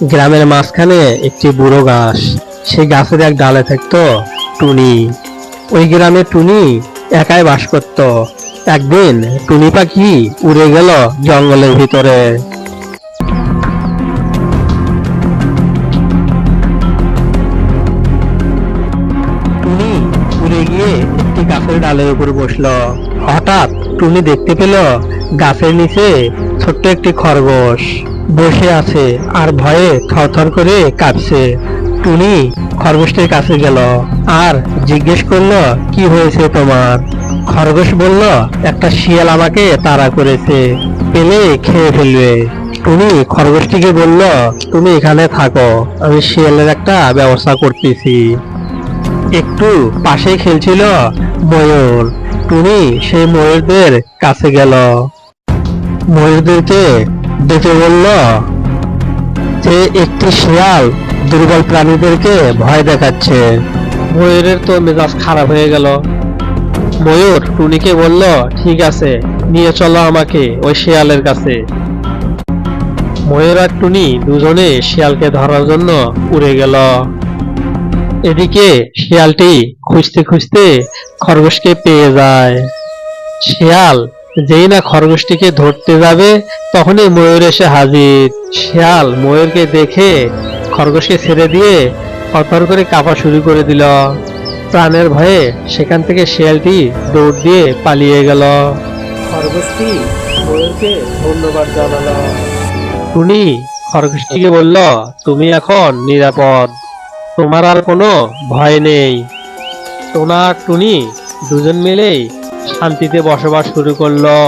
গ্রামের মাঝখানে একটি বুড়ো গাছ। সেই গাছের এক ডালে থাকতো টুনি। ওই গ্রামে টুনি একাই বাস করত। একদিন টুনি পাখি উড়ে গেল জঙ্গলের ভিতরে। টুনি উড়ে গিয়ে একটি গাছের ডালের উপর বসলো। হঠাৎ টুনি দেখতে পেল গাছের নিচে ছোট্ট একটি খরগোশ বসে আছে আর ভয়ে থরথর করে কাঁপছে। টুনি খরগোশটির কাছে গেল আর জিজ্ঞেস করলো, কি হয়েছে তোমার? খরগোশ বলল, একটা শিয়াল আমাকে তাড়া করেছে, পেলে খেয়ে ফেলবে। টুনি খরগোশটিকে বলল, তুমি এখানে থাকো, আমি শিয়ালের একটা ব্যবস্থা করতেছি। একটু পাশে খেলছিল ময়ূর। টুনি সেই ময়ূরদের কাছে গেল, ময়ূরদেরকে ডেকে বলল যে একটি শিয়াল দুর্বল প্রাণীদেরকে ভয় দেখাচ্ছে। ময়ূরের তো মেজাজ খারাপ হয়ে গেল। ময়ূর টুনিকে বলল, ঠিক আছে, নিয়ে চলো আমাকে ওই শিয়ালের কাছে। ময়ূর আর টুনি দুজনে শিয়ালকে ধরার জন্য উড়ে গেল। এদিকে শিয়ালটি খুঁজতে খুঁজতে খরগোশকে পেয়ে যায়। শিয়াল যেই না খরগোশটিকে ধরতে যাবে তখনই ময়ূর এসে হাজির। শিয়াল ময়ূরকে দেখে খরগোশকে ছেড়ে দিয়ে থরথর করে কাঁপা শুরু করে দিল। প্রাণের ভয়ে সেখান থেকে শিয়ালটি দৌড় দিয়ে পালিয়ে গেল। খরগোশটি ময়ূরকে ধন্যবাদ জানালো। টুনি খরগোশটিকে বলল, তুমি এখন নিরাপদ, তোমার আর কোনো ভয় নেই। টোনা আর টুনি দুজন মিলেই শান্তিতে বসবাস শুরু করলো।